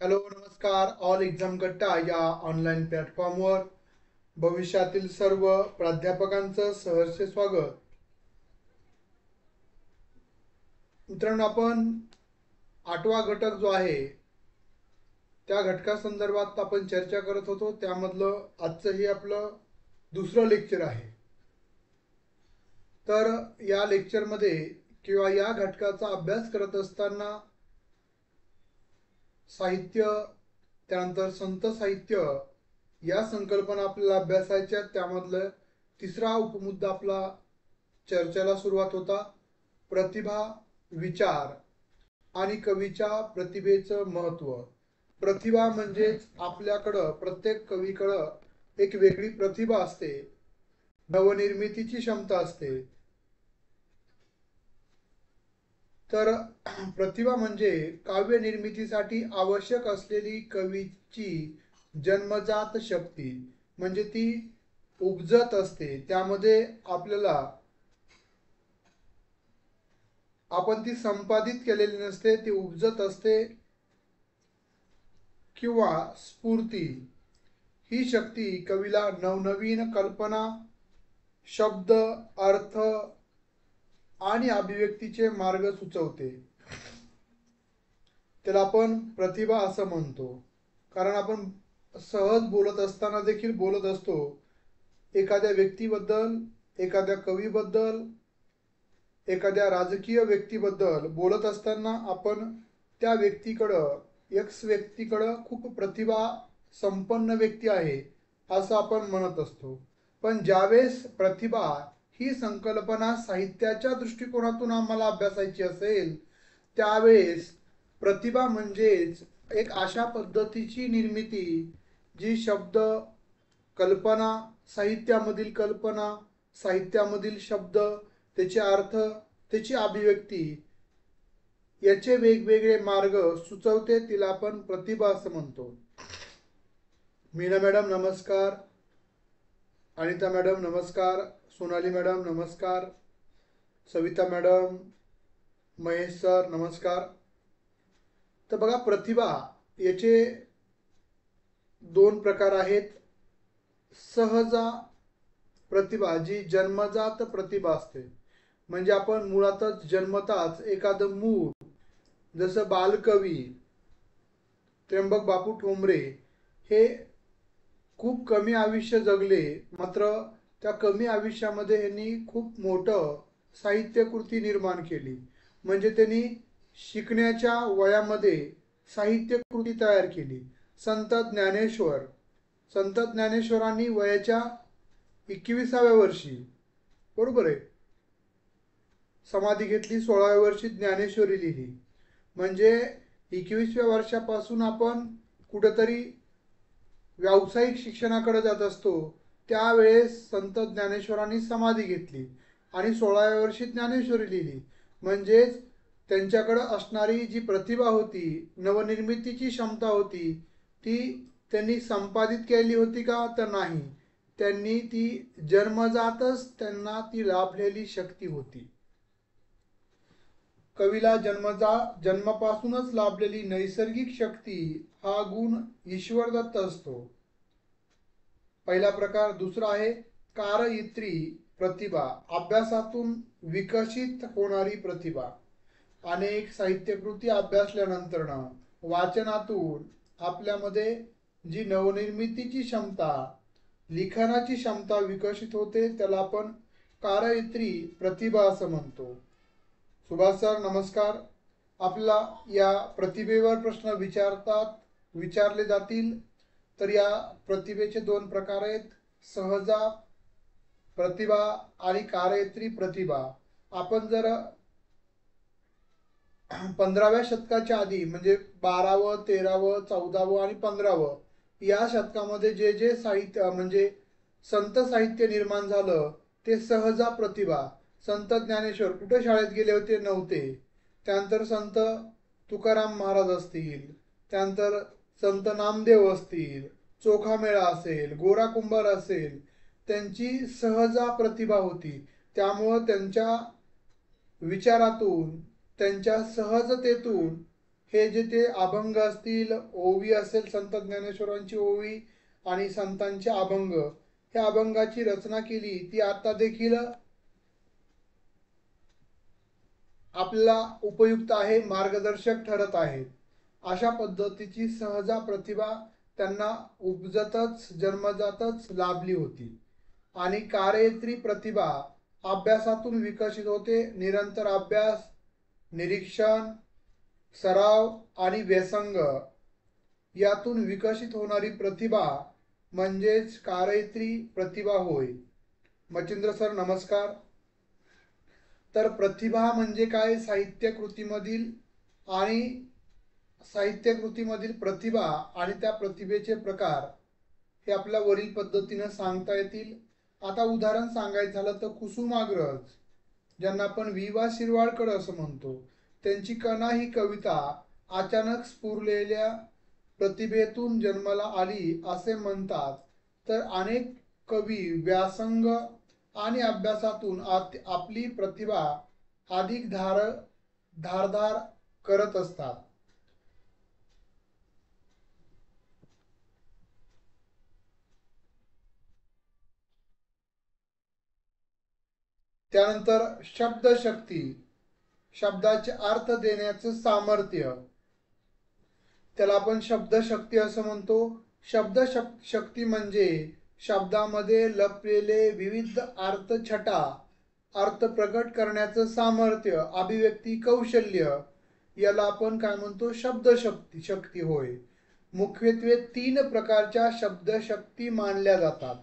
Hello नमस्कार. All exam कट्टा या ऑनलाईन प्लॅटफॉर्मवर भविष्यातील सर्व प्राध्यापकांचं सहर्ष स्वागत. मित्रांनो, आपण 8वा घटक जो आहे त्या घटकासंदर्भात आपण चर्चा करत होतो. त्यामधलं आजचं हे आपलं दुसरं लेक्चर आहे. तर या लेक्चरमध्ये किंवा या घटकाचा अभ्यास करत असताना साहित्य, त्यानंतर संत साहित्य या संकल्पना आपल्याला अभ्यासायच्या. त्यामधलं तिसरा उपमुद्दा आपला चर्चेला सुरुवात होता प्रतिभा, विचार आणि कवीच्या प्रतिभेचं महत्त्व. प्रतिभा म्हणजेच आपल्याकडं प्रत्येक कवीकडं एक वेगळी प्रतिभा असते, नवनिर्मितीची क्षमता असते. तर प्रतिभा म्हणजे काव्य निर्मितीसाठी आवश्यक असलेली कवीची जन्मजात शक्ती, म्हणजे ती उपजत असते. त्यामध्ये आपल्याला आपण ती संपादित केलेली नसते, ती उपजत असते. किंवा स्फूर्ती ही शक्ती कवीला नवनवीन कल्पना, शब्द, अर्थ आणि अभिव्यक्तीचे मार्ग सुचवते. त्याला आपण प्रतिभा असं म्हणतो. कारण आपण सहज बोलत असताना देखील बोलत असतो एखाद्या व्यक्तीबद्दल, एखाद्या कवीबद्दल, एखाद्या राजकीय व्यक्तीबद्दल बोलत असताना आपण त्या व्यक्तीकडं, एक्स व्यक्तीकडं खूप प्रतिभा संपन्न व्यक्ती आहे असं आपण म्हणत असतो. पण ज्यावेळेस प्रतिभा ही संकल्पना साहित्याच्या दृष्टिकोनातून आम्हाला अभ्यासायची असेल, त्यावेळेस प्रतिभा म्हणजेच एक अशा पद्धतीची निर्मिती जी शब्द, कल्पना, साहित्यामधील कल्पना, साहित्यामधील शब्द, त्याचे अर्थ, त्याची अभिव्यक्ती याचे वेगवेगळे मार्ग सुचवते. तिला आपण प्रतिभा असं म्हणतो. मीना मॅडम नमस्कार. अनिता मॅडम नमस्कार. सोनाली मॅडम नमस्कार. सविता मॅडम, महेश सर नमस्कार. तर बघा, प्रतिभा याचे दोन प्रकार आहेत. सहजा प्रतिभा जी जन्मजात प्रतिभा असते, म्हणजे आपण मुळातच जन्मताच एखादं मूळ, जसं बालकवी त्र्यंबक बापू ठोंबरे हे खूप कमी आयुष्य जगले, मात्र त्या कमी आयुष्यामध्ये यांनी खूप मोठं साहित्यकृती निर्माण केली. म्हणजे त्यांनी शिकण्याच्या वयामध्ये साहित्यकृती तयार केली. संत ज्ञानेश्वर, संत ज्ञानेश्वरांनी वयाच्या 21व्या वर्षी, बरोबर आहे, समाधी घेतली. 16व्या वर्षी ज्ञानेश्वरी लिहिली. म्हणजे 21व्या वर्षापासून आपण कुठंतरी व्यावसायिक शिक्षणाकडे जात असतो. त्यावेळेस संत ज्ञानेश्वरांनी समाधी घेतली आणि 16व्या वर्षी ज्ञानेश्वरी लिहिली. म्हणजेच त्यांच्याकडे असणारी जी प्रतिभा होती, नवनिर्मितीची क्षमता होती, ती त्यांनी संपादित केली होती का? तर नाही. त्यांनी ती जन्मजातच त्यांना ती लाभलेली शक्ती होती. कवीला जन्मापासूनच लाभलेली नैसर्गिक शक्ती हा गुण ईश्वरदत्त असतो. पहिला प्रकार. दुसरा आहे कारयित्री प्रतिभा, अभ्यासातून विकसित होणारी प्रतिभा. अनेक साहित्यकृती अभ्यासल्यानंतर, वाचनातून आपल्यामध्ये जी नवनिर्मितीची क्षमता, लिखाणाची क्षमता विकसित होते, त्याला आपण कारयित्री प्रतिभा असं म्हणतो. सुभाष सर नमस्कार. आपला या प्रतिभेवर प्रश्न विचारले जातील. तर या प्रतिभेचे दोन प्रकार आहेत, सहजा प्रतिभा आणि कारयित्री प्रतिभा. आपण जर 15व्या शतकाच्या आधी, म्हणजे 12व, 13व, 14व आणि 15व या शतकामध्ये जे जे साहित्य, म्हणजे संत साहित्य निर्माण झालं, ते सहजा प्रतिभा. संत ज्ञानेश्वर कुठे शाळेत गेले होते? नव्हते. त्यानंतर संत तुकाराम महाराज असतील, त्यानंतर संत नामदेव असतील, चोखामेळा असेल, गोरा कुंभार असेल, त्यांची सहजा प्रतिभा होती. त्यामुळं त्यांच्या विचारातून, त्यांच्या सहजतेतून हे जे ते अभंग असतील, ओवी असेल, संत ज्ञानेश्वरांची ओवी आणि संतांचे अभंग, ह्या अभंगाची रचना केली ती आता देखील आपल्याला उपयुक्त आहे, मार्गदर्शक ठरत आहेत. अशा पद्धतीची सहजा प्रतिभा त्यांना उपजतच जन्मजातच लाभली होती. आणि कार्यत्री प्रतिभा अभ्यासातून विकसित होते. निरंतर अभ्यास, निरीक्षण, सराव आणि व्यसंग यातून विकसित होणारी प्रतिभा म्हणजेच कार्यत्री प्रतिभा होय. मच्छिंद्र सर नमस्कार. तर प्रतिभा म्हणजे काय? साहित्य कृतीमधील प्रतिभा आणि त्या प्रतिभेचे प्रकार हे आपल्या वरील पद्धतीने सांगता येतील. आता उदाहरण सांगायचं झालं तर कुसुमाग्रज, ज्यांना आपण वि वा शिरवाडकर असं म्हणतो, त्यांची कणा ही कविता अचानक स्फुरलेल्या प्रतिभेतून जन्माला आली असे म्हणतात. तर अनेक कवी व्यासंग आणि अभ्यासातून आपली प्रतिभा अधिक धारदार करत असतात. त्यानंतर शब्दशक्ती, शब्दाचे अर्थ देण्याचं सामर्थ्य, त्याला आपण शब्दशक्ती असं म्हणतो. शब्दशक्ती म्हणजे शब्दामध्ये लपलेले विविध अर्थछटा, अर्थ प्रकट करण्याचं सामर्थ्य, अभिव्यक्ती कौशल्य, याला आपण काय म्हणतो? शब्दशक्ती होय. मुख्यत्वे 3 प्रकारच्या शब्दशक्ती मानल्या जातात.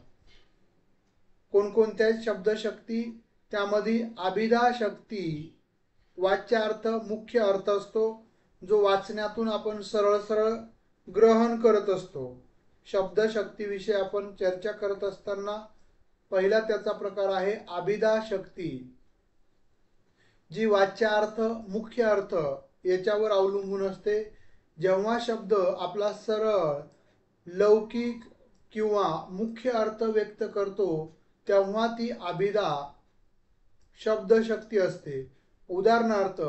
कोणकोणत्या शब्दशक्ती? त्यामध्ये अभिधा शक्ती, वाच्यार्थ मुख्य अर्थ असतो, जो वाचण्यातून आपण सरळ सरळ ग्रहण करत असतो. शब्दशक्तीविषयी आपण चर्चा करत असताना पहिला त्याचा प्रकार आहे अभिधा शक्ती, जी वाच्यार्थ मुख्य अर्थ याच्यावर अवलंबून असते. जेव्हा शब्द आपला सरळ, लौकिक किंवा मुख्य अर्थ व्यक्त करतो तेव्हा ती अभिधा शब्दशक्ती असते. उदाहरणार्थ,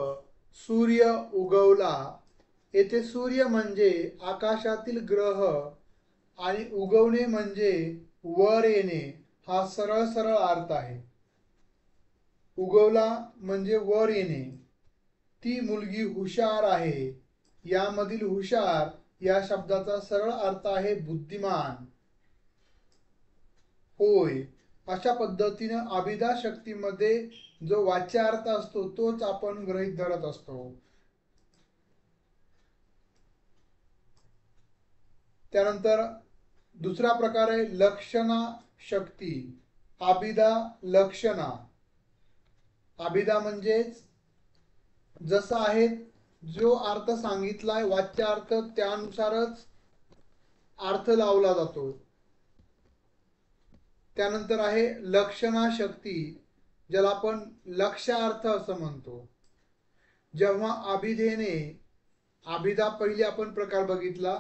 सूर्य उगवला, येथे सूर्य म्हणजे आकाशातील ग्रह आणि उगवणे म्हणजे वर येणे, हा सरळ सरळ अर्थ आहे. उगवला म्हणजे वर येणे. ती मुलगी हुशार आहे, यामधील हुशार या शब्दाचा सरळ अर्थ आहे बुद्धिमान होय. अशा पद्धतीने अभिधा शक्तीमध्ये जो वाच्यार्थ असतो तोच आपण गृहीत धरत असतो. त्यानंतर दुसरा प्रकार आहे लक्षणा शक्ती, अभिधा लक्षणा. अभिधा म्हणजेच जसा आहे जो अर्थ सांगितलाय वाच्यार्थ त्यानुसारच अर्थ लावला जातो. त्यानंतर आहे लक्षणा शक्ती, ज्याला आपण लक्ष्यार्थ असं म्हणतो. जेव्हा अभिधेने, अभिधा पहिली आपण प्रकार बघितला,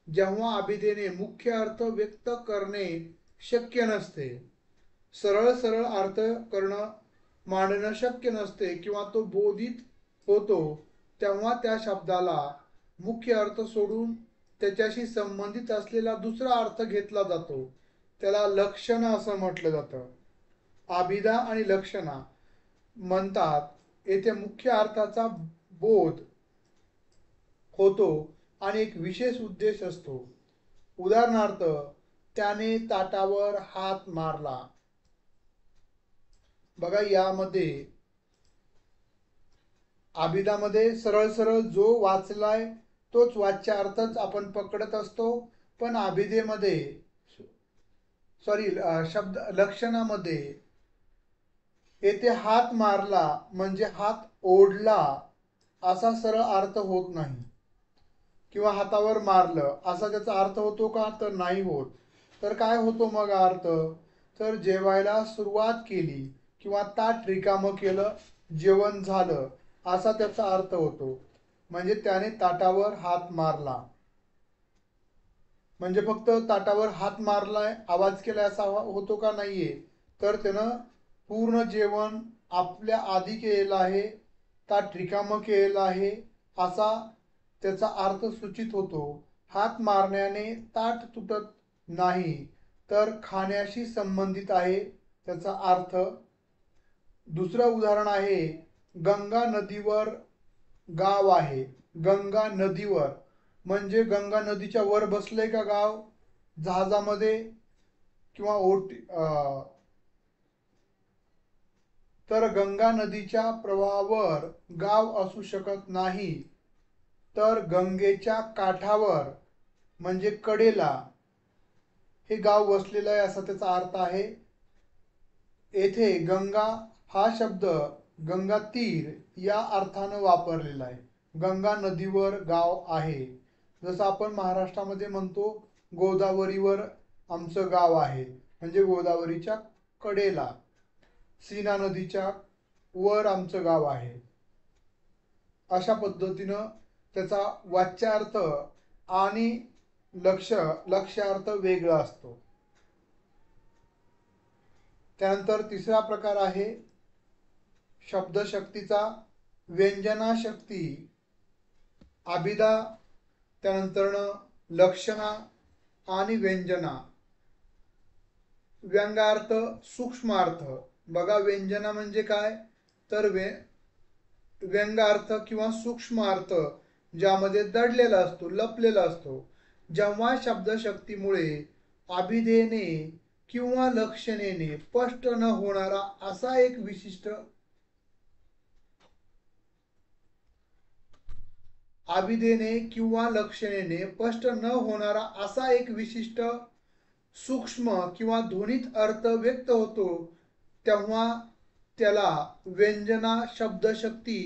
जेव्हा अभिधेने मुख्य अर्थ व्यक्त करणे शक्य नसते, सरळ सरळ अर्थ करणं मांडणं शक्य नसते किंवा तो बोधित होतो, तेव्हा त्या शब्दाला मुख्य अर्थ सोडून त्याच्याशी संबंधित असलेला दुसरा अर्थ घेतला जातो. त्याला लक्षणा असं म्हटलं जातं. अभिधा आणि लक्षणा म्हणतात येथे मुख्य अर्थाचा बोध होतो आणि एक विशेष उद्देश असतो. उदाहरणार्थ, त्याने ताटावर हात मारला. बघा, यामध्ये अभिधामध्ये सरळ सरळ जो वाचलाय तोच वाच्य अर्थच आपण पकडत असतो, पण अभिधेमध्ये शब्द लक्षणामध्ये येथे हात मारला म्हणजे हात ओढला असा सरळ अर्थ होत नाही, किंवा हातावर मारलं असा त्याचा अर्थ होतो का? तर नाही होत. तर काय होतो मग अर्थ? तर जेवायला सुरुवात केली किंवा ताट रिकामं केलं, जेवण झालं असा त्याचा अर्थ होतो. म्हणजे त्याने ताटावर हात मारला म्हणजे फक्त ताटावर हात मारलाय, आवाज केलाय असा होतो का? नाहीये. तर त्यानं पूर्ण जेवण आपल्या आधी केलेलं आहे, ताट रिकामं केलेलं आहे असा त्याचा अर्थ सूचित होतो. हात मारण्याने ताट तुटत नाही, तर खाण्याशी संबंधित आहे त्याचा अर्थ. दुसरं उदाहरण आहे, गंगा नदीवर गाव आहे. गंगा नदीवर म्हणजे गंगा नदीच्या वर बसलंय का गाव, जहाजामध्ये किंवा तर गंगा नदीच्या प्रवाहावर गाव असू शकत नाही, तर गंगेच्या काठावर म्हणजे कडेला हे गाव वसलेलं आहे असा त्याचा अर्थ आहे. येथे गंगा हा शब्द गंगा तीर या अर्थानं वापरलेला आहे. गंगा नदीवर गाव आहे. जसं आपण महाराष्ट्रामध्ये म्हणतो गोदावरीवर आमचं गाव आहे, म्हणजे गोदावरीच्या कडेला, सीना नदीच्या वर आमचं गाव आहे. अशा पद्धतीनं त्याचा वाच्यार्थ आणि लक्ष्यार्थ वेगळा असतो. त्यानंतर तिसरा प्रकार आहे शब्दशक्तीचा, व्यंजनाशक्ती, अभिधा, त्यानंतर लक्षणा आणि व्यंजना. व्यंगार्थ, सूक्ष्मार्थ. बघा व्यंजना म्हणजे काय, तर व्यंगार्थ किंवा सूक्ष्म अर्थ ज्यामध्ये दडलेला असतो, लपलेला असतो. जेव्हा शब्दशक्तीमुळे अभिधेने किंवा लक्षणेने स्पष्ट न होणारा असा एक विशिष्ट अभिधेने किंवा लक्षणेने स्पष्ट न होणारा असा एक विशिष्ट सूक्ष्म किंवा ध्वनित अर्थ व्यक्त होतो, तेव्हा त्याला व्यंजना शब्दशक्ती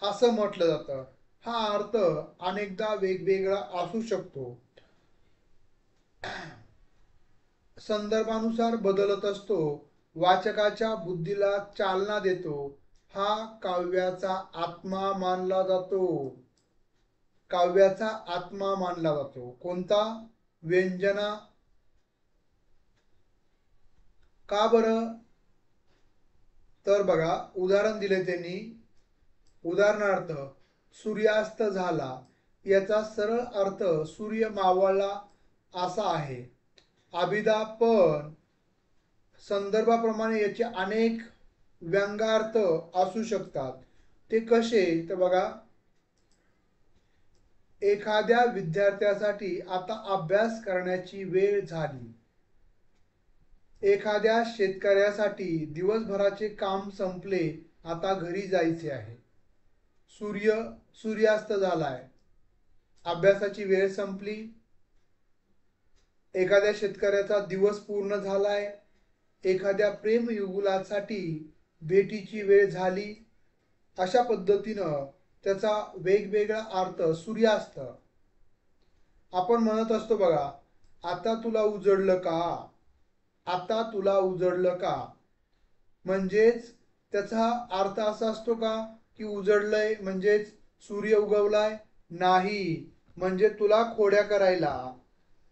असं म्हटलं जातं. हा अर्थ अनेकदा वेगवेगळा असू शकतो, संदर्भानुसार बदलत असतो, वाचकाच्या बुद्धीला चालना देतो. हा काव्याचा आत्मा मानला जातो. काव्याचा आत्मा मानला जातो कोणता, व्यंजना. का बरं, तर बघा उदाहरण दिले त्यांनी. उदाहरणार्थ, सूर्यास्त झाला याचा सरळ अर्थ सूर्य मावळला असा आहे. अभिधा पण संदर्भाप्रमाणे याचे अनेक व्यंगार्थ असू शकतात. ते कसे, तर बघा, एखाद्या विद्यार्थ्यासाठी आता अभ्यास करण्याची वेळ झाली. एखाद्या शेतकऱ्यासाठी दिवसभराचे काम संपले, आता घरी जायचे आहे. सूर्यास्त झालाय, अभ्यासाची वेळ संपली, एखाद्या शेतकऱ्याचा दिवस पूर्ण झालाय, एखाद्या प्रेमयुगुलासाठी भेटीची वेळ झाली. अशा पद्धतीनं त्याचा वेगवेगळा अर्थ सूर्यास्त. आपण म्हणत असतो बघा, आता तुला उजडलं का, आता तुला उजडलं का, म्हणजेच त्याचा अर्थ असा असतो का की उजडलंय म्हणजेच सूर्य उगवलाय, नाही म्हणजे तुला खोड्या करायला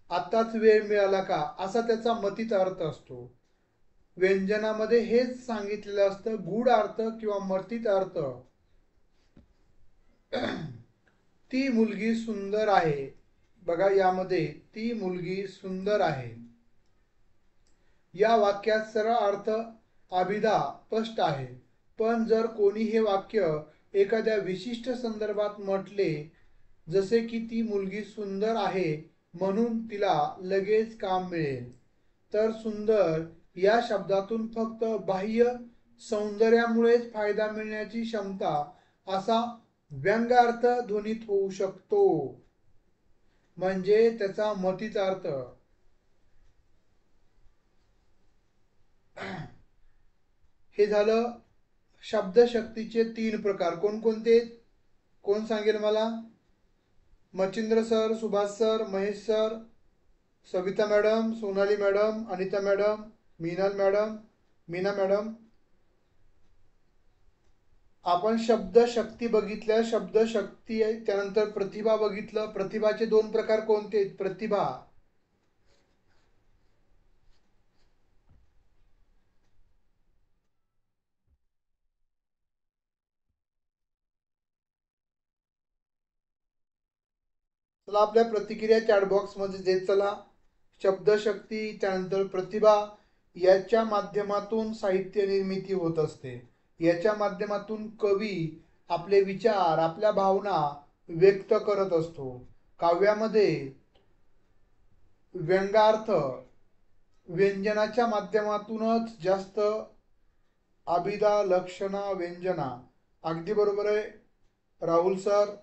आताच वेळ मिळाला का, असा त्याचा मतित अर्थ असतो. व्यंजनामध्ये हेच सांगितलेलं असतं, गूढ अर्थ किंवा मर्तीत अर्थ. ती मुलगी सुंदर आहे. बघा यामध्ये ती मुलगी सुंदर आहे या वाक्यात सरळ अर्थ अभिधा स्पष्ट आहे. पण जर कोणी हे वाक्य एखाद्या विशिष्ट संदर्भात म्हटले, जसे की ती मुलगी सुंदर आहे म्हणून तिला लगेच काम मिळेल, तर सुंदर या शब्दातून फक्त बाह्य सौंदर्यामुळेच फायदा मिळण्याची क्षमता असा व्यंगार्थ ध्वनित होऊ शकतो, म्हणजे त्याचा मतित अर्थ. हे झालं शब्दशक्तीचे 3 प्रकार. कोणकोणते, कोण सांगेल मला? Machhindra sir, Subhash sir, Mahesh sir, Savita madam, Sonali madam, Anita madam, Meena madam. आपण शब्दशक्ती बघितल्या, शब्दशक्ती त्यानंतर प्रतिभा बघितलं. प्रतिभाचे 2 प्रकार कोणते? प्रतिभा, चला आपल्या प्रतिक्रिया चॅट बॉक्समध्ये देत चला. शब्दशक्ती, त्यानंतर प्रतिभा याच्या माध्यमातून साहित्य निर्मिती होत असते. याच्या माध्यमातून कवी आपले विचार, आपल्या भावना व्यक्त करत असतो. काव्यामध्ये व्यंगार्थ व्यंजनाच्या माध्यमातूनच जास्त अभिधा, लक्षणा, व्यंजना. अगदी बरोबर आहे राहुल सर.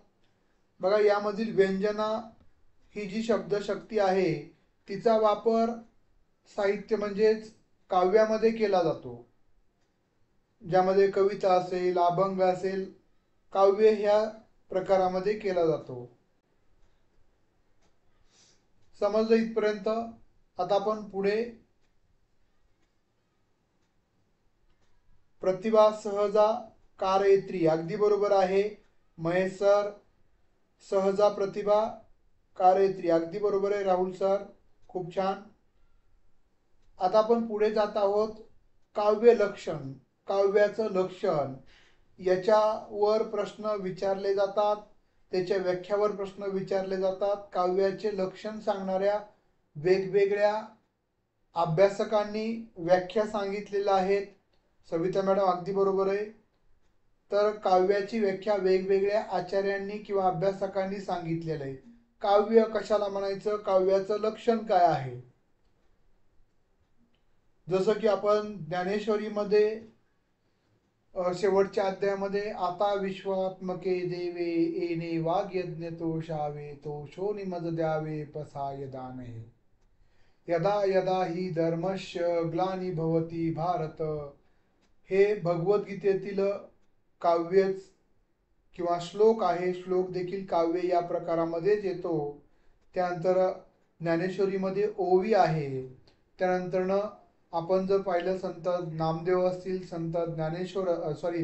बघा यामधील व्यंजना ही जी शब्दशक्ती आहे तिचा वापर साहित्य म्हणजेच काव्यामध्ये केला जातो. ज्यामध्ये कविता असेल, अभंग असेल, काव्य ह्या प्रकारामध्ये केला जातो. समजलं इथपर्यंत? आता आपण पुढे प्रतिभा सहजा कार्यत्री. अगदी बरोबर आहे महेश सर. सहजा प्रतिभा कार्यत्री अगदी बरोबर आहे राहुल सर. खूप छान. आता आपण पुढे जात आहोत. काव्य लक्षण, काव्याचं लक्षण याच्यावर प्रश्न विचारले जातात, त्याच्या व्याख्यावर प्रश्न विचारले जातात. काव्याचे लक्षण सांगणाऱ्या वेगवेगळ्या अभ्यासकांनी व्याख्या सांगितलेल्या आहेत. सविता मॅडम अगदी बरोबर आहे. तर काव्याची व्याख्या वेगवेगळ्या आचार्यांनी किंवा अभ्यासकांनी सांगितलेलं आहे. काव्य कशाला म्हणायचं, काव्याचं लक्षण काय आहे. जसं की आपण ज्ञानेश्वरीमध्ये शेवटच्या अध्यायामध्ये आता विश्वात्मके देवे येणे वाघ यज्ञ तोषावे तो शोनी मज द्यावे पसाय दाने यदा यदा ही धर्मस्य ग्लानी भवती भारत. हे भगवद्गीतेतील काव्यच किंवा श्लोक आहे. श्लोक देखील काव्य या प्रकारामध्येच येतो. त्यानंतर ज्ञानेश्वरीमध्ये ओवी आहे. त्यानंतर आपण जर पाहिलं संत नामदेव असतील, संत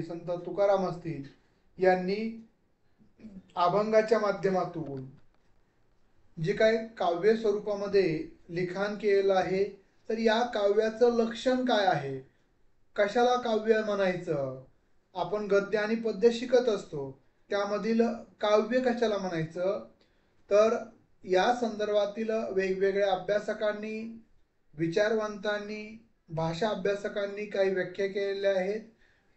संत तुकाराम असतील, यांनी अभंगाच्या माध्यमातून जे काय काव्य स्वरूपामध्ये लिखाण केलेलं आहे. तर या काव्याचं लक्षण काय आहे, कशाला काव्य म्हणायचं. आपण गद्य आणि पद्य शिकत असतो, त्यामधील काव्य कशाला म्हणायचं. तर या संदर्भातील वेगवेगळ्या अभ्यासकांनी, विचारवंतांनी, भाषा अभ्यासकांनी काही व्याख्या केलेल्या आहेत.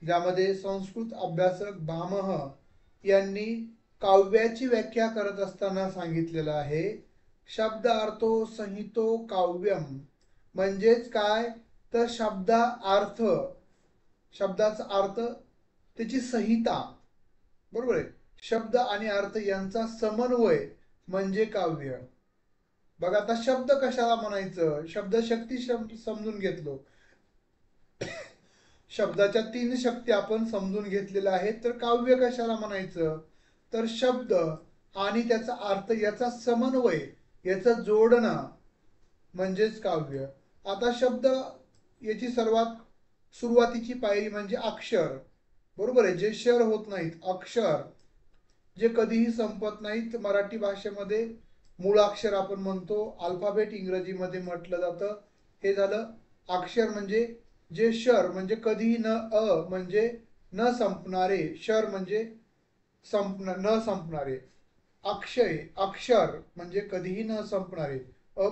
ज्यामध्ये संस्कृत अभ्यासक भामह यांनी काव्याची व्याख्या करत असताना सांगितलेलं आहे, शब्द अर्थो संहितो काव्यम. म्हणजेच काय, तर अर्थ, शब्दाचा अर्थ, त्याची संहिता, बरोबर आहे, शब्द आणि अर्थ यांचा समन्वय म्हणजे काव्य. बघा आता शब्द कशाला म्हणायचं, शब्दशक्ती समजून घेतलो. शब्दाच्या 3 शक्ती आपण समजून घेतलेल्या आहेत. तर काव्य कशाला म्हणायचं, तर शब्द आणि त्याचा अर्थ याचा समन्वय, याचं जोडणं म्हणजेच काव्य. आता शब्द याची सुरुवातीची पायरी म्हणजे अक्षर, बरोबर आहे, जे शर होत नाहीत, अक्षर जे कधीही संपत नाहीत. मराठी भाषेमध्ये मूळाक्षर आपण म्हणतो, अल्फाबेट इंग्रजीमध्ये म्हटलं जातं. हे झालं अक्षर, म्हणजे जे शर म्हणजे कधीही न, म्हणजे न संपणारे, शर म्हणजे न संपणारे, अक्षर म्हणजे कधीही न संपणारे.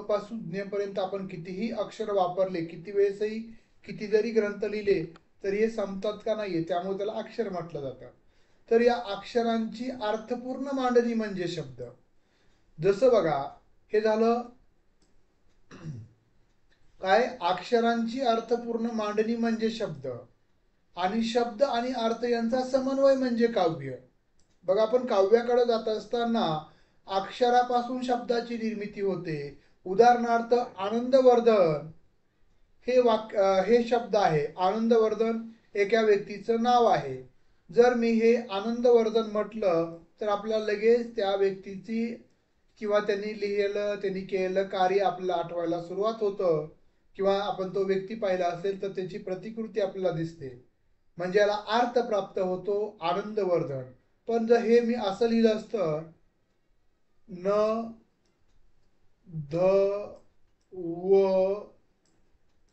पासून ज्ञेपर्यंत आपण कितीही अक्षर वापरले, किती वेळेसही किती जरी ग्रंथ लिहिले तरी हे संपतात का नाहीये, त्यामुळे त्याला अक्षर म्हटलं जातं. तर या अक्षरांची अर्थपूर्ण मांडणी म्हणजे शब्द. जसं बघा हे झालं काय, अक्षरांची अर्थपूर्ण मांडणी म्हणजे शब्द, आणि शब्द आणि अर्थ यांचा समन्वय म्हणजे काव्य. बघा आपण काव्याकडे जात असताना अक्षरापासून शब्दाची निर्मिती होते. उदाहरणार्थ आनंदवर्धन हे शब्द आहे. आनंदवर्धन एका व्यक्तीचं नाव आहे. जर मी हे आनंदवर्धन म्हटलं तर आपल्याला लगेच त्या व्यक्तीची किंवा त्यांनी केलेलं कार्य आपल्याला आठवायला सुरुवात होतं, किंवा आपण तो व्यक्ती पाहिला असेल तर त्याची प्रतिकृती आपल्याला दिसते, म्हणजे याला अर्थ प्राप्त होतो, आनंदवर्धन. पण जर हे मी असं लिहिलं असतं, न ध व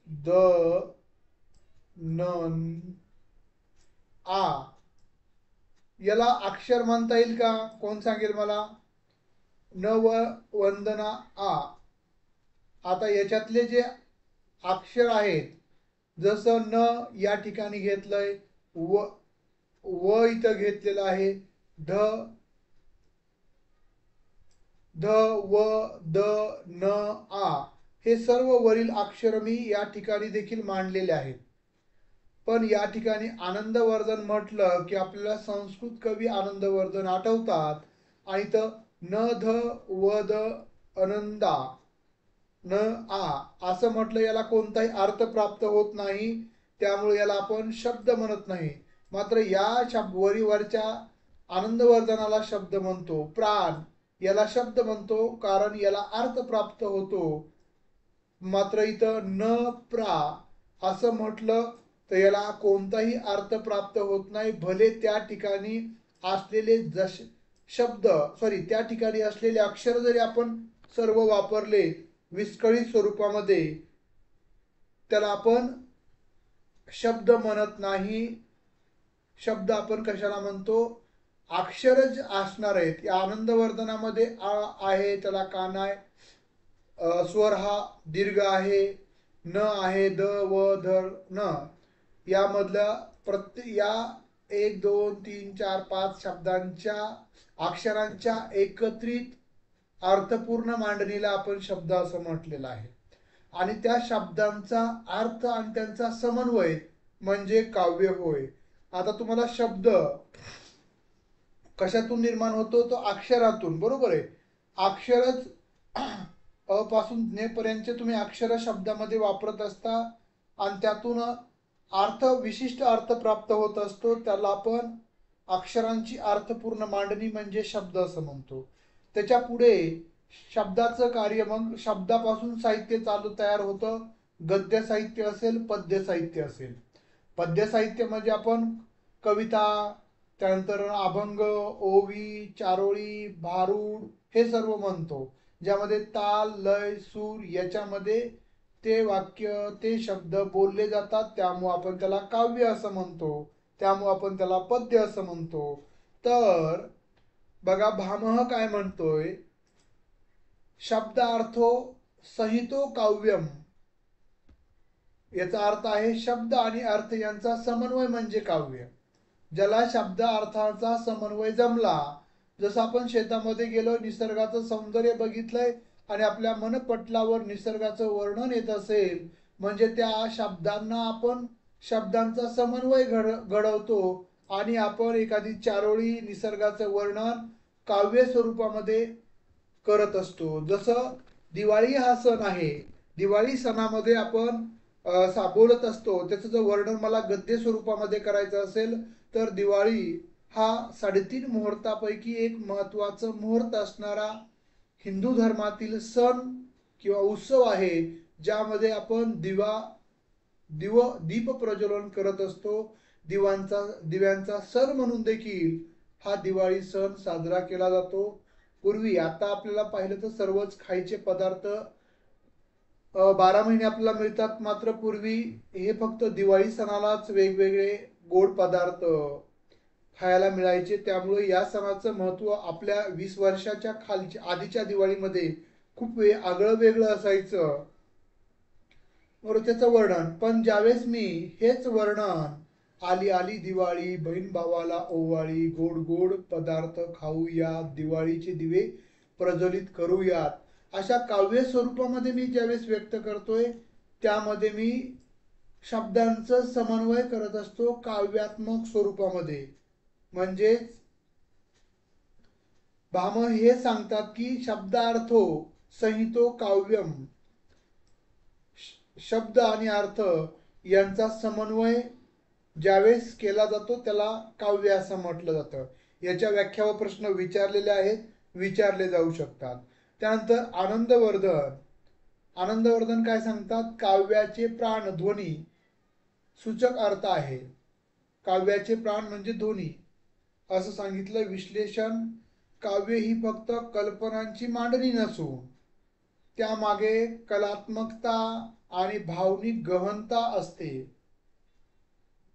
द न आ, याला अक्षर म्हणता येईल का, कोण सांगेल मला. न व वंदना आ. आता याच्यातले जे अक्षर आहेत, जसं न या ठिकाणी घेतलंय, व व इथं घेतलेलं आहे, ध ध व द न आ, हे सर्व वरील अक्षर मी या ठिकाणी देखील मांडलेले आहेत. पण या ठिकाणी आनंदवर्धन म्हटलं की आपल्याला संस्कृत कवी आनंदवर्धन आठवतात, आणि तर न ध व द आनंदा न आ असं म्हटलं याला कोणताही अर्थ प्राप्त होत नाही, त्यामुळे याला आपण शब्द म्हणत नाही. मात्र या वरच्या आनंदवर्धनाला शब्द म्हणतो. प्राण याला शब्द म्हणतो कारण याला अर्थ प्राप्त होतो. मात्र इथं न प्रा असं म्हटलं तर याला कोणताही अर्थ प्राप्त होत नाही. भले त्या ठिकाणी असलेले शब्द त्या ठिकाणी असलेले अक्षर जरी आपण सर्व वापरले विस्कळीत स्वरूपामध्ये, त्याला आपण शब्द म्हणत नाही. शब्द आपण कशाला म्हणतो? अक्षरच असणार आहेत. या आनंदवर्धनामध्ये आ आहे, त्याला कान आहे, स्वर हा दीर्घ आहे, न आहे, द व धर न. यामधल्या या 1 2 3 4 5 शब्दांच्या अक्षरांच्या एकत्रित अर्थपूर्ण मांडणीला आपण शब्द असं म्हटलेलं आहे. आणि त्या शब्दांचा अर्थ आणि त्यांचा समन्वय म्हणजे काव्य होय. आता तुम्हाला शब्द कशातून निर्माण होतो? तो अक्षरातून, बरोबर आहे. अक्षरच अ पासून ने पर्यंत तुम्ही अक्षर शब्दामध्ये वापरत असता आणि त्यातून विशिष्ट अर्थ प्राप्त होत असतो. त्याला आपण अक्षरांची अर्थपूर्ण मांडणी म्हणजे शब्द असं म्हणतो. त्याच्या पुढे शब्दाचं कार्य, मग शब्दापासून साहित्य तयार होतं. गद्य साहित्य असेल, पद्य साहित्य असेल. पद्य साहित्य म्हणजे आपण कविता, त्यानंतर अभंग, ओवी, चारोळी, भारुड हे सर्व म्हणतो, ज्यामध्ये ताल, लय, सूर याच्यामध्ये ते वाक्य, ते शब्द बोलले जातात. त्यामुळे आपण त्याला काव्य असं म्हणतो, त्यामुळे आपण त्याला पद्य असं म्हणतो. तर बघा, भामह काय म्हणतोय? शब्दार्थो सहितो काव्यम. याचा अर्थ आहे शब्द आणि अर्थ यांचा समन्वय म्हणजे काव्य. ज्याला शब्द अर्थाचा समन्वय जमला, जसं आपण शेतामध्ये गेलो, निसर्गाचं सौंदर्य बघितलंय आणि आपल्या मनपटलावर निसर्गाचं वर्णन येत असेल, म्हणजे त्या शब्दांना आपण शब्दांचा समन्वय घडवतो आणि आपण एखादी चारोळी, निसर्गाचं वर्णन काव्य स्वरूपामध्ये करत असतो. जसं दिवाळी हा सण आहे, दिवाळी सणामध्ये आपण बोलत असतो, त्याचं जर वर्णन मला गद्य स्वरूपामध्ये करायचं असेल तर दिवाळी हा 3.5 मुहूर्तापैकी एक महत्वाचं मुहूर्त असणारा हिंदू धर्मातील सण किंवा उत्सव आहे, ज्यामध्ये आपण दीप प्रज्वलन करत असतो. दिव्यांचा सण म्हणून देखील हा दिवाळी सण साजरा केला जातो. पूर्वी, आता आपल्याला पाहिलं तर सर्वच खायचे पदार्थ 12 महिने आपल्याला मिळतात, मात्र पूर्वी हे फक्त दिवाळी सणालाच वेगवेगळे गोड पदार्थ खायला मिळायचे. त्यामुळे या सणाचं महत्त्व आपल्या 20 वर्षाच्या आधीच्या दिवाळीमध्ये खूप आगळं वेगळं असायचं, बरोबर, त्याचं वर्णन. पण ज्यावेळेस मी हेच वर्णन, आली आली दिवाळी, बहीण भावाला ओवाळी, गोड गोड पदार्थ खाऊया, दिवाळीचे दिवे प्रज्वलित करूयात, अशा काव्य स्वरूपामध्ये मी ज्यावेळेस व्यक्त करतोय, त्यामध्ये मी शब्दांचं समन्वय करत असतो काव्यात्मक स्वरूपामध्ये. म्हणजेच भामह हे सांगतात की शब्दार्थो संहितो काव्यम, शब्द आणि अर्थ यांचा समन्वय ज्यावेळेस केला जातो त्याला काव्य असं म्हटलं जातं. याच्या व्याख्या व प्रश्न विचारलेले आहेत, विचारले जाऊ शकतात. त्यानंतर आनंदवर्धन काय सांगतात? काव्याचे प्राण ध्वनी सूचक अर्थ आहे. काव्याचे प्राण म्हणजे ध्वनी असं सांगितलं. विश्लेषण, काव्य ही फक्त कल्पनांची मांडणी नसून त्यामागे कलात्मकता आणि भावनिक गहनता असते.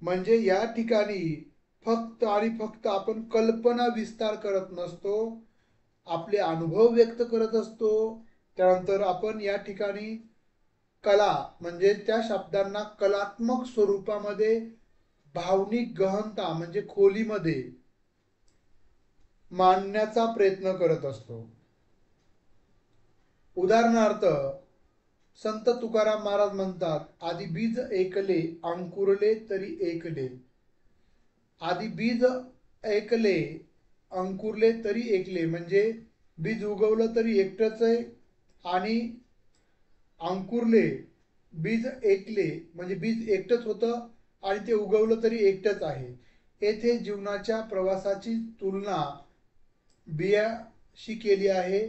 म्हणजे या ठिकाणी फक्त आणि फक्त आपण कल्पना विस्तार करत नसतो, आपले अनुभव व्यक्त करत असतो. त्यानंतर आपण या ठिकाणी कला म्हणजे त्या शब्दांना कलात्मक स्वरूपामध्ये भावनिक गहनता म्हणजे खोलीमध्ये मांडण्याचा प्रयत्न करत असतो. उदाहरणार्थ संत तुकाराम महाराज म्हणतात, आधी बीज ऐकले अंकुरले तरी ऐकले. आधी बीज ऐकले अंकुरले तरी ऐकले म्हणजे बीज उगवलं तरी एकटंच आहे, आणि अंकुरले बीज ऐकले म्हणजे बीज एकटंच होतं आणि ते उगवलं तरी एकटंच आहे. येथे जीवनाच्या प्रवासाची तुलना बियाशी केली आहे.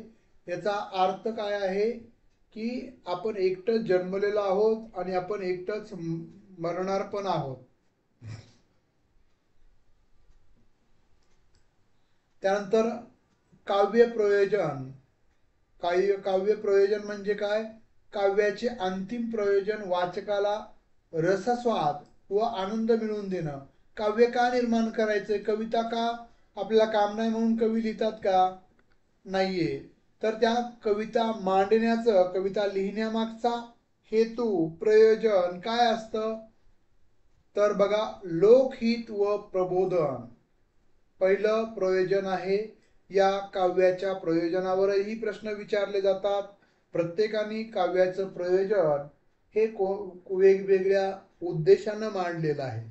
याचा अर्थ काय आहे की आपण एकटंच जन्मलेलो आहोत आणि आपण एकटंच मरणार पण आहोत. त्यानंतर काव्य प्रयोजन. काव्य प्रयोजन म्हणजे काय? काव्याचे अंतिम प्रयोजन वाचकाला रसस्वाद व आनंद मिळवून देणं. काव्य का निर्माण करायचे? कविता का आपल्याला काम नाही म्हणून कवी लिहितात का? नाहीये. तर त्या कविता मांडण्याचं, कविता लिहिण्यामागचा हेतू प्रयोजन काय असतं? तर बघा, लोकहित व प्रबोधन पहिलं प्रयोजन आहे. या काव्याच्या प्रयोजनावरही प्रश्न विचारले जातात. प्रत्येकाने काव्याचं प्रयोजन हे वेगवेगळ्या उद्देशानं मांडलेलं आहे.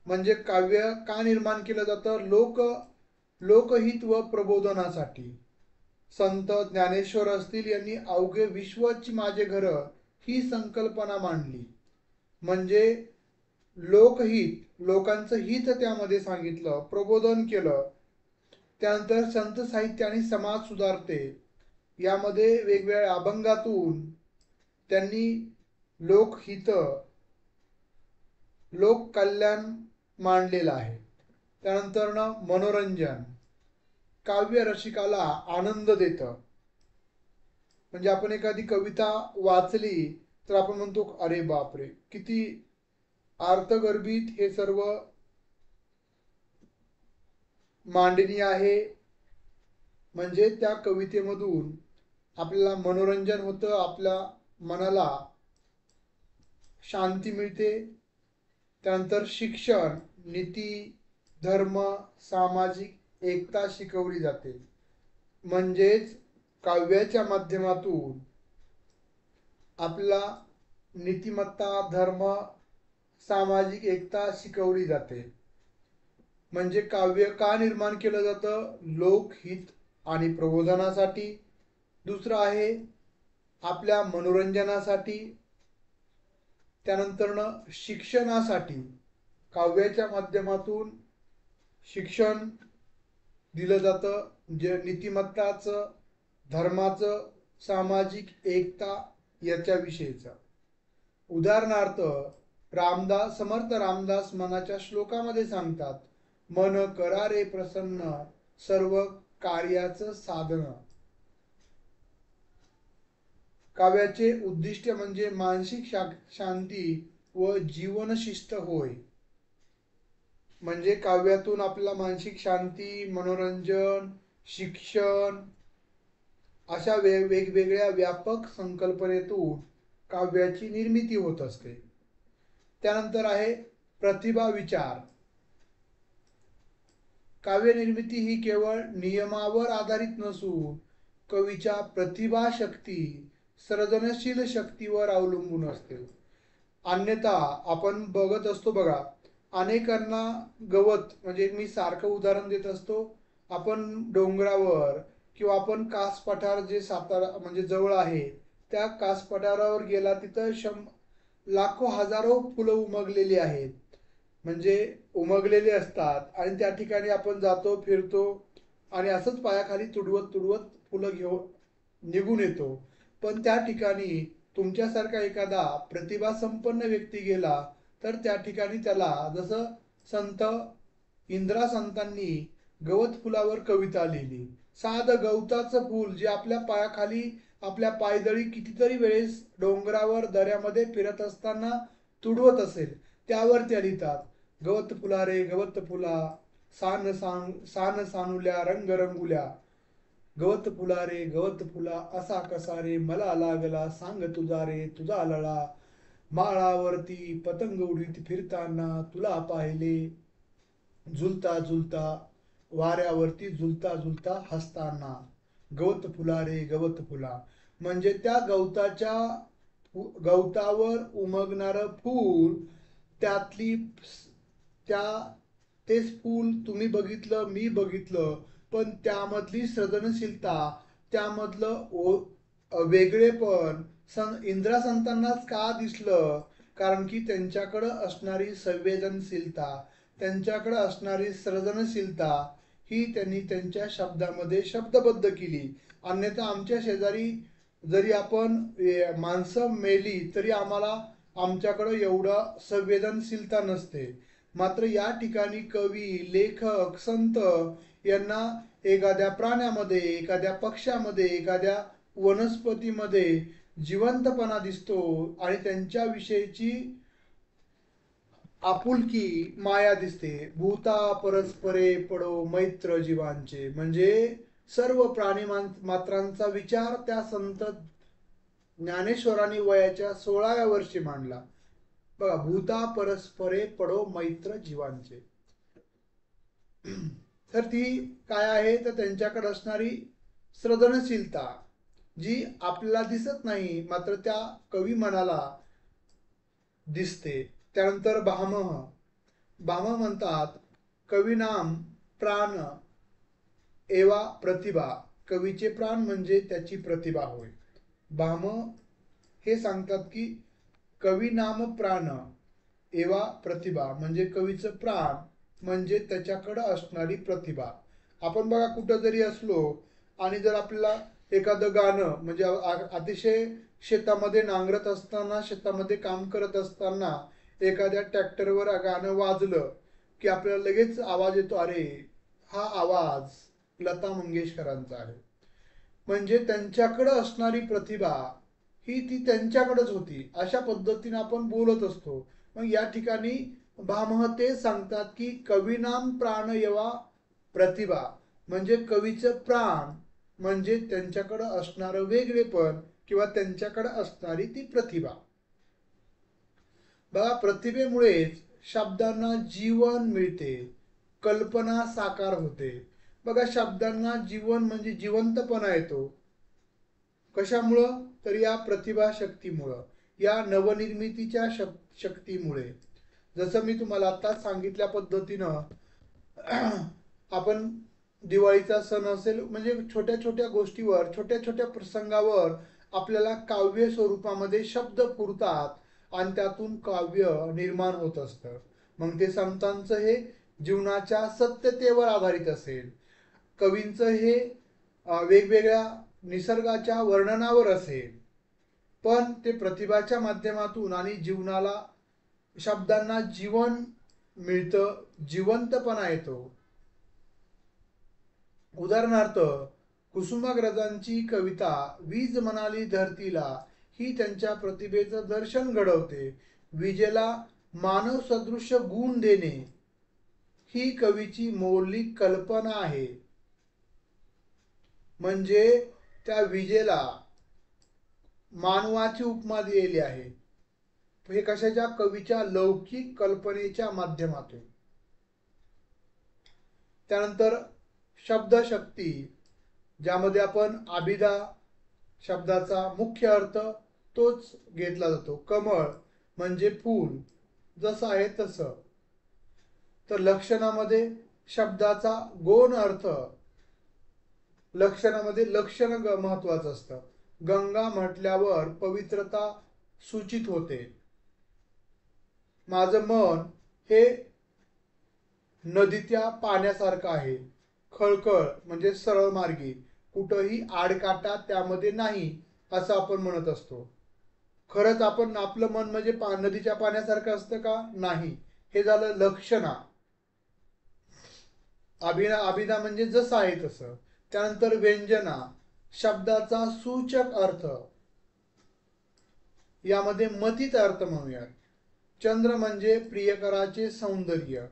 म्हणजे काव्य का निर्माण केलं जातं? लोकहित व प्रबोधनासाठी. संत ज्ञानेश्वर असतील, यांनी अवघे विश्वची माझे घर ही संकल्पना मांडली. म्हणजे लोकहित, लोकांचं हित त्यामध्ये सांगितलं, प्रबोधन केलं. त्यानंतर संत साहित्य आणि समाज सुधारते, यामध्ये वेगवेगळ्या अभंगातून त्यांनी लोकहित, लोककल्याण मांडलेलं आहे. त्यानंतर मनोरंजन. काव्य रसिकाला आनंद देतं. म्हणजे आपण एखादी कविता वाचली तर आपण म्हणतो, अरे बापरे, किती अर्थगर्भित हे सर्व मांडणी आहे. म्हणजे त्या कवितेमधून आपल्याला मनोरंजन होतं, आपल्या मनाला शांती मिळते. त्यानंतर शिक्षण, नीती, धर्म, सामाजिक एकता शिकवली जाते. म्हणजेच काव्याच्या माध्यमातून आपला नीतिमत्ता, धर्म, सामाजिक एकता शिकवली जाते. म्हणजे काव्य का निर्माण केलं जातं? लोकहित आणि प्रबोधनासाठी. दुसरं आहे आपल्या मनोरंजनासाठी. त्यानंतर शिक्षणासाठी. काव्याच्या माध्यमातून शिक्षण दिलं जातं, जे नीतिमत्ताचं, धर्माचं, सामाजिक एकता याच्याविषयीचं. उदाहरणार्थ समर्थ रामदास मनाच्या श्लोकामध्ये सांगतात, मन करारे प्रसन्न सर्व कार्याचं साधन. काव्याचे उद्दिष्ट म्हणजे मानसिक शांती व जीवनशिस्त होय. म्हणजे काव्यातून आपल्याला मानसिक शांती, मनोरंजन, शिक्षण अशा वेगवेगळ्या व्यापक संकल्पनेतून काव्याची निर्मिती होत असते. त्यानंतर आहे प्रतिभा विचार. काव्य निर्मिती ही केवळ नियमावर आधारित नसून कवीच्या प्रतिभा शक्ती, सर्जनशील शक्तीवर अवलंबून असते. अन्यथा आपण बघत असतो बघा, अनेकांना गवत, म्हणजे मी सारखं उदाहरण देत असतो, आपण डोंगरावर किंवा आपण कास पठार जे सातारा म्हणजे जवळ आहे त्या कास पठारावर गेला, तिथं लाखो हजारो फुलं उमगलेली आहेत. म्हणजे उमगलेले असतात आणि त्या ठिकाणी आपण जातो, फिरतो आणि असंच पायाखाली तुडवत तुडवत फुलं घेऊन निघून येतो. पण त्या ठिकाणी तुमच्यासारखा एखादा प्रतिभा संपन्न व्यक्ती गेला तर त्या ठिकाणी त्याला, जसं संत इंद्रा संतांनी गवत फुलावर कविता लिहिली. साधं गवताचं फूल जे आपल्या पायाखाली, आपल्या पायदळी कितीतरी वेळेस डोंगरावर दऱ्यामध्ये फिरत असताना तुडवत असेल, त्यावर त्या लिहितात, गवत फुला रे गवत फुला, सान सानुल्या रंग रंगुल्या, गवत फुला रे गवत फुला, असा कसा रे मला लागला, सांग तुझा रे तुझा लळा, माळावरती पतंग उडीत फिरताना, तुला पाहिले झुलता झुलता, वाऱ्यावरती झुलता झुलता हसताना, गवत फुला रे गवत फुला. म्हणजे त्या गवतावर उमगणारं फूल, त्यातली त्या तेच फूल तुम्ही बघितलं मी बघितलं, पण त्यामधली सृजनशीलता, त्यामधलं वेगळेपण इंद्रसंतांनाच का दिसलं? कारण की त्यांच्याकडं असणारी संवेदनशीलता, त्यांच्याकडे असणारी सृजनशीलता ही त्यांनी त्यांच्या शब्दामध्ये शब्दबद्ध केली. अन्यथा आमच्या शेजारी जरी आपण माणसं मेली तरी आम्हाला आमच्याकडे एवढं संवेदनशीलता नसते. मात्र या ठिकाणी कवी, लेखक, संत यांना एखाद्या प्राण्यामध्ये, एखाद्या पक्ष्यामध्ये, एखाद्या वनस्पतीमध्ये जिवंतपणा दिसतो आणि त्यांच्याविषयीची आपुलकी, माया दिसते. भूता परस्परे पडो मैत्र जीवांचे, म्हणजे सर्व प्राणी मात्रांचा विचार त्या संत ज्ञानेश्वरांनी वयाच्या 16व्या वर्षी मांडला. बघा, भूता परस्परे पडो मैत्र जीवांचे. तर ती काय आहे? तर त्यांच्याकडे असणारी सृजनशीलता जी आपल्याला दिसत नाही, मात्र त्या कवी मनाला दिसते. त्यानंतर भामह म्हणतात, कविनाम प्राण एवा प्रतिभा. कवीचे प्राण म्हणजे त्याची प्रतिभा होय. भामह हे सांगतात की कवी नाम प्राण एवा प्रतिभा, म्हणजे कवीचं प्राण म्हणजे त्याच्याकडं असणारी प्रतिभा. आपण बघा, कुठं जरी असलो आणि जर आपल्याला एखादं गाणं, म्हणजे अतिशय शेतामध्ये नांगरत असताना, शेतामध्ये काम करत असताना एखाद्या ट्रॅक्टरवर गाणं वाजलं की आपल्याला लगेच आवाज येतो, अरे हा आवाज लता मंगेशकरांचा आहे. म्हणजे त्यांच्याकडं असणारी प्रतिभा ही ती त्यांच्याकडेच होती, अशा पद्धतीने आपण बोलत असतो. मग या ठिकाणी भामह ते सांगतात की कवीनाम प्राण यवा प्रतिभा, म्हणजे कवीचं प्राण म्हणजे त्यांच्याकडं असणारं वेगळेपण किंवा त्यांच्याकडं असणारी ती प्रतिभा. बघा, प्रतिभेमुळेच शब्दांना जीवन मिळते, कल्पना साकार होते. बघा, शब्दांना जीवन म्हणजे जिवंतपणा येतो. कशामुळं? तर या प्रतिभा शक्तीमुळं, या नवनिर्मितीच्या शक्तीमुळे. जसं मी तुम्हाला आता सांगितल्या पद्धतीनं आपण दिवाळीचा सण असेल, म्हणजे छोट्या छोट्या गोष्टीवर, छोट्या छोट्या प्रसंगावर आपल्याला काव्य स्वरूपामध्ये शब्द पुरतात आणि त्यातून काव्य निर्माण होत असतं. मग ते संतांचं हे जीवनाच्या सत्यतेवर आधारित असेल, कवींचं हे वेगवेगळ्या निसर्गाच्या वर्णनावर असेल, पण ते प्रतिभाच्या माध्यमातून आणि जीवनाला, शब्दांना जीवन मिळतं, जिवंतपणा येतो. उदाहरणार्थ, कुसुमाग्रजांची कविता वीज म्हणाली धरतीला ही त्यांच्या प्रतिभेचं दर्शन घडवते. विजेला मानव सदृश्य गुण देणे ही कवीची मौलिक कल्पना आहे. म्हणजे त्या विजेला मानवाची उपमा दिलेली आहे. हे कशाच्या? कवीच्या लौकिक कल्पनेच्या माध्यमातून. त्यानंतर शब्दशक्ती, ज्यामध्ये आपण अभिधा शब्दाचा मुख्य अर्थ तोच घेतला जातो. कमळ म्हणजे फूल, जसं आहे तसं. तर लक्षणामध्ये शब्दाचा गौण अर्थ, लक्षणामध्ये लक्षण महत्वाचं असतं. गंगा म्हटल्यावर पवित्रता सूचित होते. माझं मन हे नदीच्या पाण्यासारखं आहे. खळखळ म्हणजे सरळ मार्गी, कुठंही आडकाटा त्यामध्ये नाही, असं आपण म्हणत असतो. खरंच आपण आपलं मन म्हणजे नदीच्या पाण्यासारखं असतं का? नाही. हे झालं लक्षणा. अभिधा म्हणजे जसं आहे तसं. त्यानंतर व्यंजना, शब्दाचा सूचक अर्थ, यामध्ये मतीत अर्थ म्हणूयात. चंद्र म्हणजे प्रियकराचे सौंदर्य.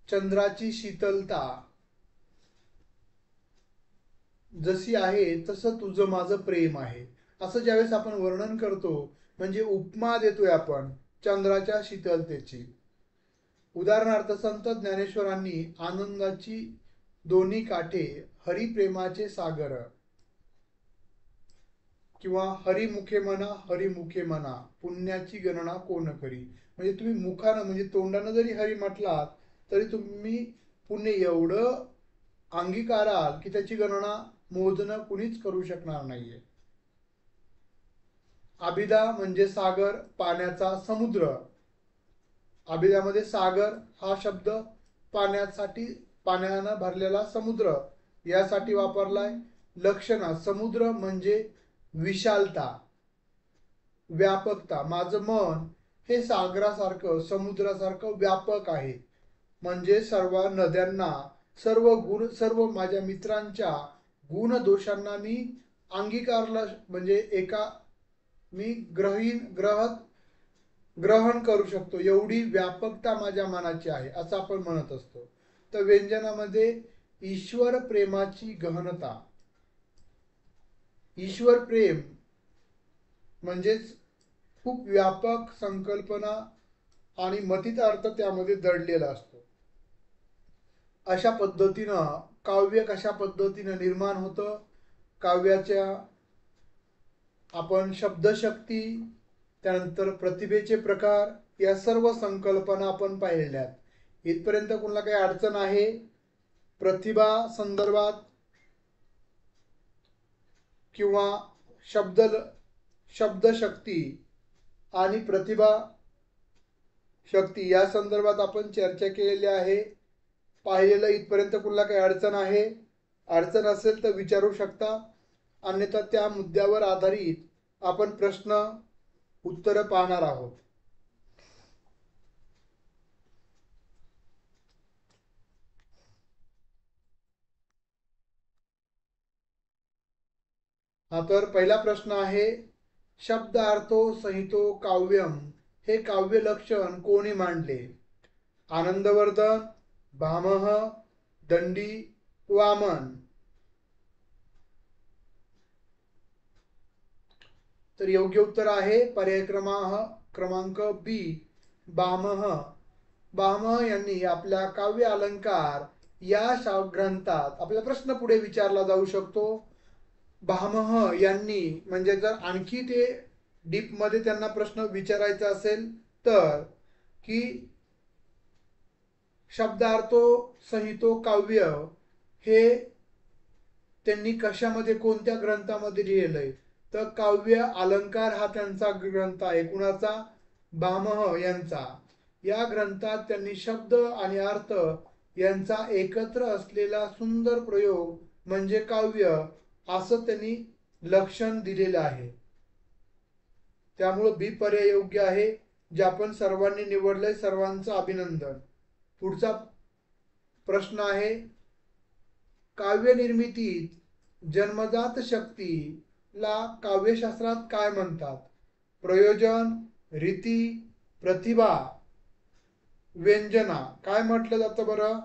चंद्राची शीतलता जशी आहे तसं तुझं माझं प्रेम आहे, असं ज्यावेळेस आपण वर्णन करतो म्हणजे उपमा देतोय आपण चंद्राच्या शीतलतेची. उदाहरणार्थ संत ज्ञानेश्वरांनी आनंदाची दोन्ही काठे हरिप्रेमाचे सागर किंवा हरिमुखे म्हणा हरिमुखे म्हणा पुण्याची गणना कोण करी, म्हणजे तुम्ही मुखानं म्हणजे तोंडानं जरी हरी म्हटलात तरी तुम्ही पुण्य एवढं अंगीकाराल की त्याची गणना मोजणं कुणीच करू शकणार नाहीये. अभिदा म्हणजे सागर, पाण्याचा समुद्र. अभिधामध्ये सागर हा शब्द पाण्यासाठी, पाण्यानं भरलेला समुद्र यासाठी वापरलाय. लक्षणा समुद्र म्हणजे विशालता, व्यापकता. माझं मन हे सागरासारखं समुद्रासारखं व्यापक आहे, म्हणजे सर्व नद्यांना, सर्व गुण, सर्व माझ्या मित्रांच्या गुण दोषांना मी अंगीकारलं, म्हणजे एका मी ग्रहण करू शकतो, एवढी व्यापकता माझ्या मनाची आहे असं आपण म्हणत असतो. तर व्यंजनामध्ये ईश्वर प्रेमाची गहनता, ईश्वर प्रेम म्हणजेच खूप व्यापक संकल्पना आणि मतित अर्थ त्यामध्ये दडलेला असतो. अशा पद्धतीनं काव्य कशा पद्धतीनं निर्माण होतं, काव्याच्या आपण शब्दशक्ती, त्यानंतर प्रतिभेचे प्रकार, या सर्व संकल्पना आपण पाहिल्यात. इथपर्यंत कोणाला काही अडचण आहे प्रतिभा संदर्भात किंवा शब्दशक्ती आणि प्रतिभा शक्ती या संदर्भात आपण चर्चा केलेली आहे, पाहिलेलं. इथपर्यंत कुणाला काही अडचण आहे, अडचण असेल तर विचारू शकता, अन्यथा त्या मुद्द्यावर आधारित आपण प्रश्न उत्तर पाहणार आहोत. हा तर पहिला प्रश्न आहे, शब्दार्थो संहितो काव्यम हे काव्य लक्षण कोणी मांडले? आनंदवर्धन, भामह, दंडी, वामन. तर योग्य उत्तर आहे पर्याय क्रमांक बी, भामह. भामह यांनी आपल्या काव्य अलंकार या ग्रंथात, आपला प्रश्न पुढे विचारला जाऊ शकतो, भामह यांनी, म्हणजे जर आणखी ते डीप मध्ये त्यांना प्रश्न विचारायचा असेल तर, की शब्दार्थो संहितो काव्य हे त्यांनी कशामध्ये, कोणत्या ग्रंथामध्ये लिहिलंय? तर काव्य अलंकार हा त्यांचा ग्रंथ आहे. कुणाचा? भामह यांचा. या ग्रंथात त्यांनी शब्द आणि अर्थ यांचा एकत्र असलेला सुंदर प्रयोग म्हणजे काव्य असं त्यांनी लक्षण दिलेलं आहे. त्यामुळे बी पर्याय योग्य आहे, जे आपण सर्वांनी निवडलंय. सर्वांचं अभिनंदन. पुढचा प्रश्न आहे, काव्य निर्मितीत जन्मजात शक्तीला काव्यशास्त्रात काय म्हणतात? प्रयोजन, रीती, प्रतिभा, व्यंजना. काय म्हटलं जातं बरं?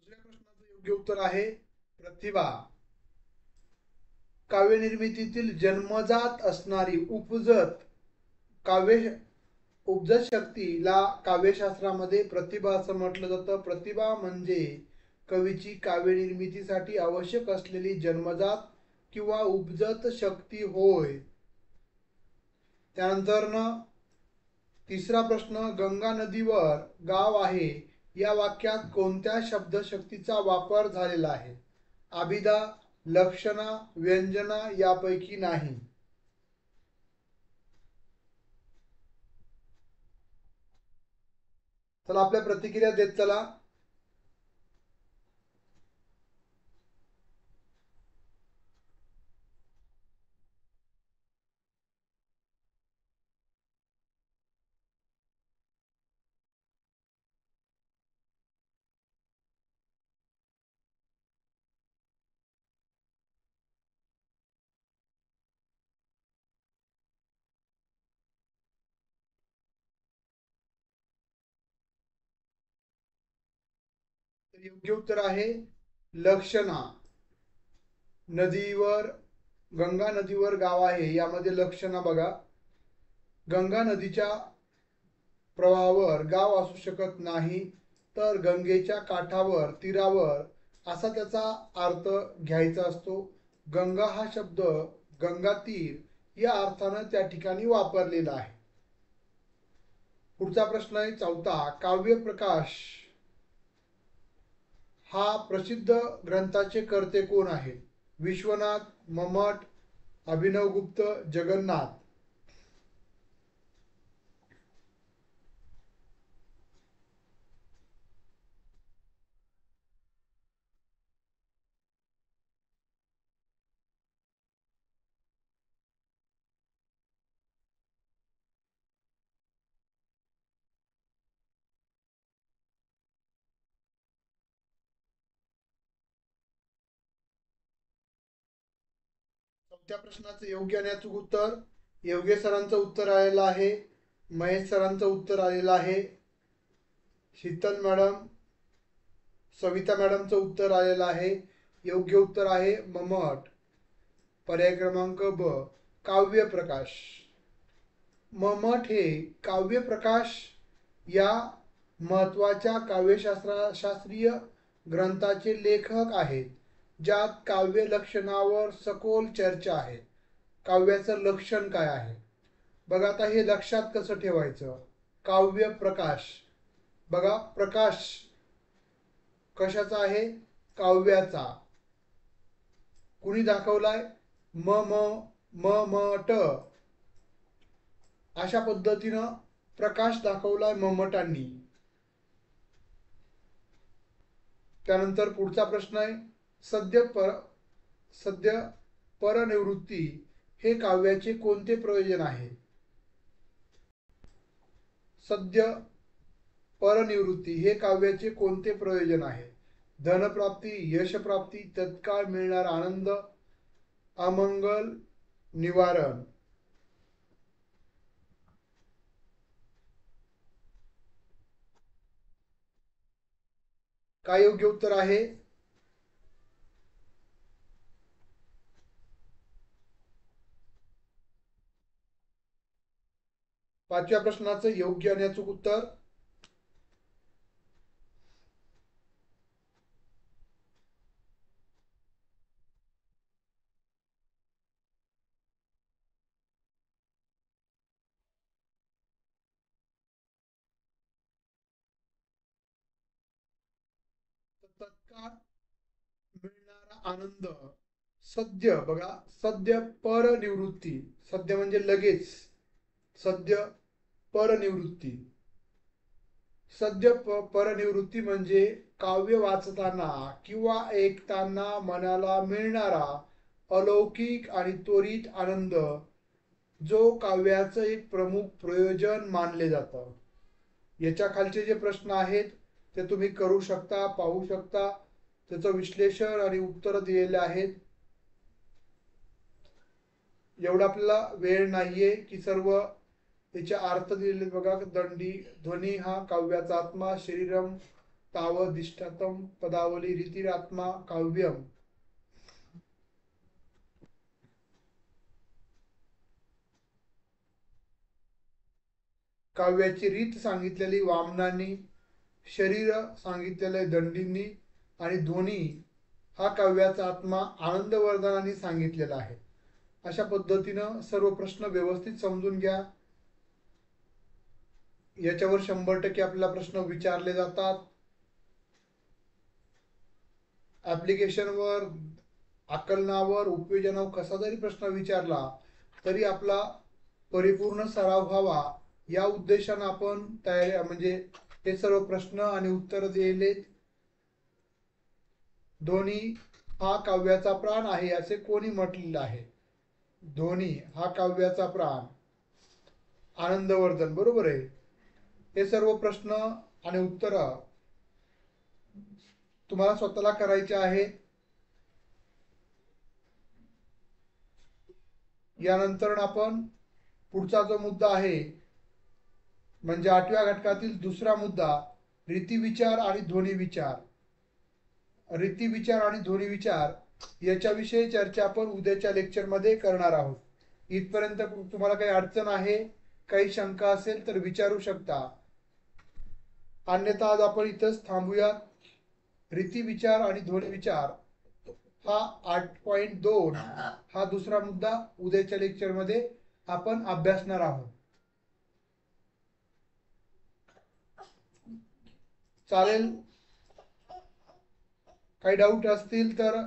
दुसऱ्या प्रश्नाचं योग्य उत्तर आहे प्रतिभा. काव्य निर्मितीतील जन्मजात असणारी उपजत शक्तीला काव्यशास्त्रामध्ये प्रतिभा असं म्हटलं जातं. प्रतिभा म्हणजे कवीची काव्यनिर्मितीसाठी आवश्यक असलेली जन्मजात किंवा उपजत शक्ती होय. त्यानंतर तिसरा प्रश्न, गंगा नदीवर गाव आहे या वाक्यात कोणत्या शब्दशक्तीचा वापर झालेला आहे? अभिधा, लक्षणा, व्यंजना यापैकी नाही. चला आपल्या प्रतिक्रिया देत चला. योग्य उत्तर आहे लक्षणा. नदीवर, गंगा नदीवर गाव आहे यामध्ये लक्षणा बघा. गंगा नदीच्या प्रवाहावर गाव असू शकत नाही, तर गंगेच्या काठावर, तीरावर असा त्याचा अर्थ घ्यायचा असतो. गंगा हा शब्द गंगा तीर या अर्थानं त्या ठिकाणी वापरलेला आहे. पुढचा प्रश्न आहे चौथा, काव्य प्रकाश हा प्रसिद्ध ग्रंथाचे कर्ते कोण आहेत? विश्वनाथ, मम्मट, अभिनवगुप्त, जगन्नाथ. चौथ्या प्रश्नाचं योग्य आणि अचूक उत्तर, योग्य सरांचं उत्तर आलेलं आहे, महेश सरांचं उत्तर आलेलं आहे, शीतल मॅडम, सविता मॅडमचं उत्तर आलेलं आहे. योग्य उत्तर आहे मम्मट, पर्याय क्रमांक ब, काव्य प्रकाश. मम्मट हे काव्य प्रकाश या महत्वाच्या काव्यशास्त्रीय ग्रंथाचे लेखक आहेत, ज्यात काव्य लक्षणावर सखोल चर्चा आहे. काव्याचं लक्षण काय आहे बघा. आता हे लक्षात कसं ठेवायचं? काव्य प्रकाश बघा, प्रकाश कशाचा आहे? काव्याचा. कुणी दाखवलाय? म म म म ट अशा पद्धतीनं प्रकाश दाखवलाय मम्मटांनी. त्यानंतर पुढचा प्रश्न आहे, सद्य परनिवृत्ती हे काव्याचे कोणते प्रयोजन आहे? सद्य परनिवृत्ती हे काव्याचे कोणते प्रयोजन आहे? धनप्राप्ती, यशप्राप्ती, तत्काळ मिळणारा आनंद, अमंगल निवारण. काय योग्य उत्तर आहे? पाचव्या प्रश्नाचं योग्य आणि अचूक उत्तर, तत्काळ मिळणारा आनंद. सद्य बघा, सद्य परनिवृत्ती, सद्य म्हणजे लगेच, सद्य परनिवृत्ती. सद्य परनिवृत्ती म्हणजे काव्य वाचताना किंवा ऐकताना मनाला मिळणारा अलौकिक आणि त्वरित आनंद, जो काव्याचं एक प्रमुख प्रयोजन मानले जातं. याच्या खालचे जे प्रश्न आहेत ते तुम्ही करू शकता, पाहू शकता, त्याचं विश्लेषण आणि उत्तर दिलेले आहेत. एवढा आपल्याला वेळ नाहीये की सर्व त्याचे अर्थ दिलेले बघा. दंडी ध्वनी हा काव्याचा आत्मा, शरीरम तावदिष्टातम पदावली रीतिरात्मा काव्यम. काव्याची रीत सांगितलेली वामनांनी, शरीर सांगितलेले दंडींनी, आणि ध्वनी हा काव्याचा आत्मा आनंदवर्धनाने सांगितलेला आहे. अशा पद्धतीनं सर्व प्रश्न व्यवस्थित समजून घ्या. याच्यावर 100% आपल्याला प्रश्न विचारले जातात. ऍप्लिकेशनवर, आकलनावर, उपयोजनावर कसा जरी प्रश्न विचारला तरी आपला परिपूर्ण सराव व्हावा या उद्देशानं आपण तयारी म्हणजे हे सर्व प्रश्न आणि उत्तर दिले. ध्वनी हा काव्याचा प्राण आहे असे कोणी म्हटलेलं आहे? ध्वनी हा काव्याचा प्राण, आनंदवर्धन. बरोबर आहे. हे सर्व प्रश्न आणि उत्तर तुम्हाला स्वतःला करायचे आहेत. यानंतर आपण पुढचा जो मुद्दा आहे म्हणजे 8व्या घटकातील दुसरा मुद्दा, रीतिविचार आणि ध्वनी विचार. रीतिविचार आणि ध्वनी विचार याच्याविषयी चर्चा आपण उद्याच्या लेक्चरमध्ये करणार आहोत. इथपर्यंत तुम्हाला काही अडचण आहे, काही शंका असेल तर विचारू शकता, अन्यथा आज आपण इथंच थांबूयात. रीतिविचार आणि ध्वनी विचार हा 8.2 हा दुसरा मुद्दा उद्याच्या लेक्चरमध्ये आपण अभ्यासणार आहोत. चालेल. काही डाऊट असतील तर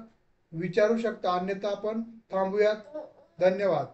विचारू शकता, अन्यथा आपण थांबूयात. धन्यवाद.